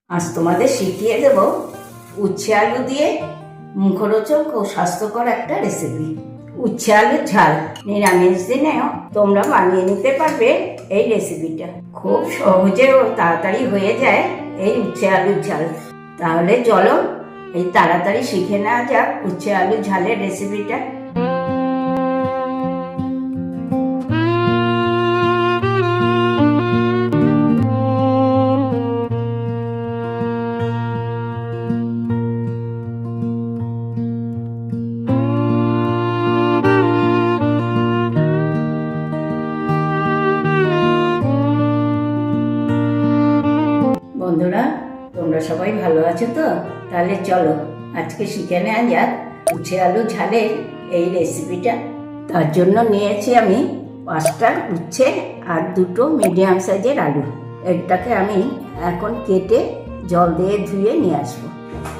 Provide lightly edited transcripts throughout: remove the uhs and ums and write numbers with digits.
আজ তোমাদের শিখিয়ে দেব উচ্ছে আলু দিয়ে মুখরোচক ও স্বাস্থ্যকর একটা রেসিপি। উচ্ছে আলুর ঝাল নিরামিষ দিনেও তোমরা বানিয়ে নিতে পারবে এই রেসিপিটা। খুব সহজে ও তাড়াতাড়ি হয়ে যায় এই উচ্ছে আলুর ঝাল। তাহলে চলো এই তাড়াতাড়ি শিখে নেওয়া যাক উচ্ছে আলুর ঝালের রেসিপিটা। বন্ধুরা, তোমরা সবাই ভালো আছো তো? তাহলে চলো আজকে শিখে নেওয়া যাক উচ্ছে আলু ঝালের এই রেসিপিটা। তার জন্য নিয়েছি আমি 5টা উচ্ছে আর 2টো মিডিয়াম সাইজের আলু। এটাকে আমি এখন কেটে জল দিয়ে ধুয়ে নিয়ে আসবো।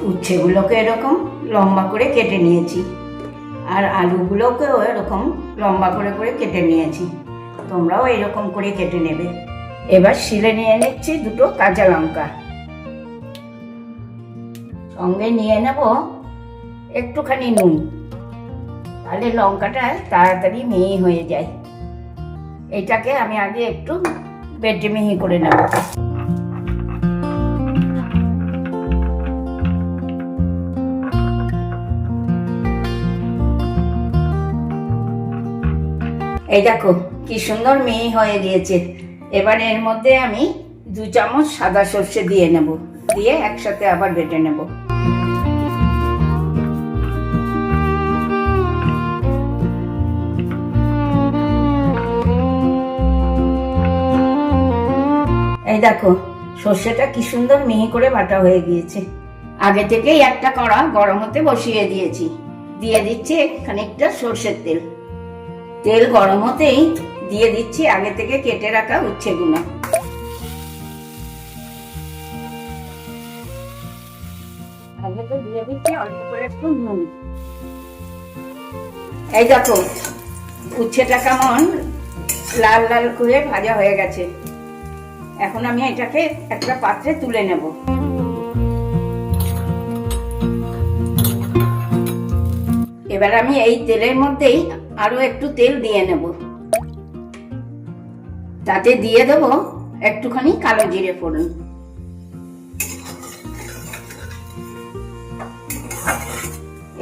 উচ্ছেগুলোকে এরকম লম্বা করে কেটে নিয়েছি আর আলুগুলোকেও এরকম লম্বা করে করে কেটে নিয়েছি। তোমরাও এরকম করে কেটে নেবে। এবার শিলে নিয়ে নিচ্ছি 2টো কাঁচা লঙ্কা, সঙ্গে নিয়ে নেব একটুখানি নুন, তাহলে লঙ্কাটা তাড়াতাড়ি মিহি হয়ে যায়। এটাকে আমি আগে একটু বেটে মিহি করে নেব। এই দেখো কি সুন্দর মিহি হয়ে গিয়েছে। এবার এর মধ্যে আমি 2 চামচ সাদা সর্ষে দিয়ে নেব, দিয়ে একসাথে আবার বেটে নেব। এই দেখো সর্ষেটা কি সুন্দর মিহি করে বাটা হয়ে গিয়েছে। আগে থেকেই একটা কড়া গরম হতে বসিয়ে দিয়েছি, দিয়ে দিচ্ছি খানিকটা সর্ষের তেল। তেল গরম হতেই দিয়ে দিচ্ছি আগে থেকে কেটে রাখা উচ্ছেগুলো। আগে তো দিয়ে দিচ্ছি অল্প করে একটু নুন। এই দেখো উচ্ছেটা কেমন লাল লাল করে ভাজা হয়ে গেছে। এখন আমি এটাকে একটা পাত্রে তুলে নেব। এবার আমি এই তেলের মধ্যেই আরো একটু তেল দিয়ে নেব। তাতে দিয়ে দেব একটুখানি কালো জিরে ফোড়ন।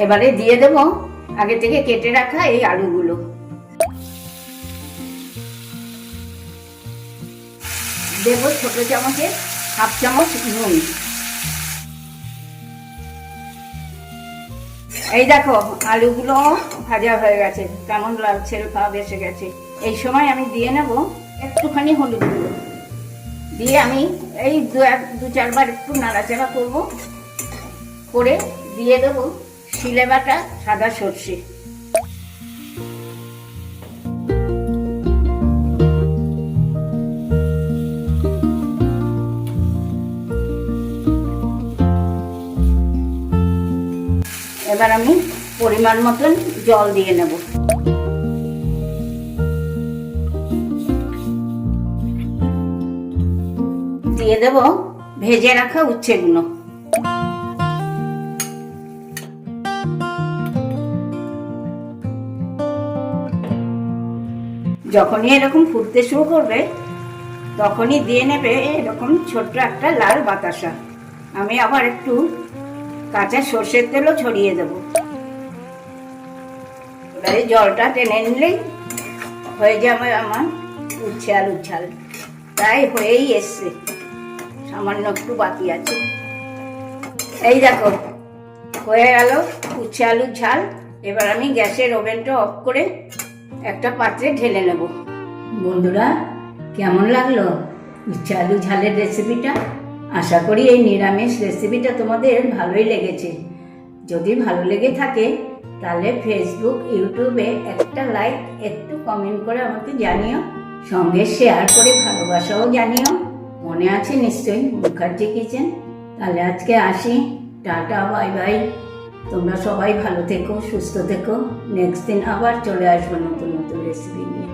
এবারে দিয়ে দেব আগে থেকে কেটে রাখা এই আলুগুলো। দেব ছোট চামচে 1/2 চামচ নুন। এই দেখো আলুগুলো ভাজা হয়ে গেছে, কেমন লালচে ভাব এসে গেছে। এই সময় আমি দিয়ে নেব একটুখানি হলুদ গুঁড়ো, দিয়ে আমি এই 2-4 বার একটু নাড়াচাড়া করব, করে দিয়ে দেবো শিলে বাটা সাদা সর্ষে। এবার আমি পরিমাণ মতন জল দিয়ে নেব। দিয়ে দেব ভেজে রাখা উচ্ছেগুলো। যখনই এরকম ফুটতে শুরু করবে তখনই দিয়ে নেবে এরকম ছোট্ট একটা লাল বাতাসা। আমি আবার একটু কাঁচা সর্ষের তেলও ছড়িয়ে দেব। এবারে জলটা টেনে নিলেই হয়ে যাবে আমার উচ্ছে আলুর ঝাল। প্রায় হয়েই এসছে, সামান্য একটু বাকি আছে। এই দেখো হয়ে গেল উচ্ছে আলুর ঝাল। এবার আমি গ্যাসের ওভেনটা অফ করে একটা পাত্রে ঢেলে নেব। বন্ধুরা, কেমন লাগলো উচ্ছে আলু ঝালের রেসিপিটা? আশা করি এই নিরামিষ রেসিপিটা তোমাদের ভালোই লেগেছে। যদি ভালো লেগে থাকে তাহলে ফেসবুক ইউটিউবে একটা লাইক একটু কমেন্ট করে আমাকে জানিও, সঙ্গে শেয়ার করে ভালোবাসাও জানিও। মনে আছে নিশ্চয়ই মুখার্জি কিচেন। তাহলে আজকে আসি, টাটা বাই বাই। তোমরা সবাই ভালো থেকো, সুস্থ থেকো। নেক্সট দিন আবার চলে আসবো নতুন নতুন রেসিপি নিয়ে।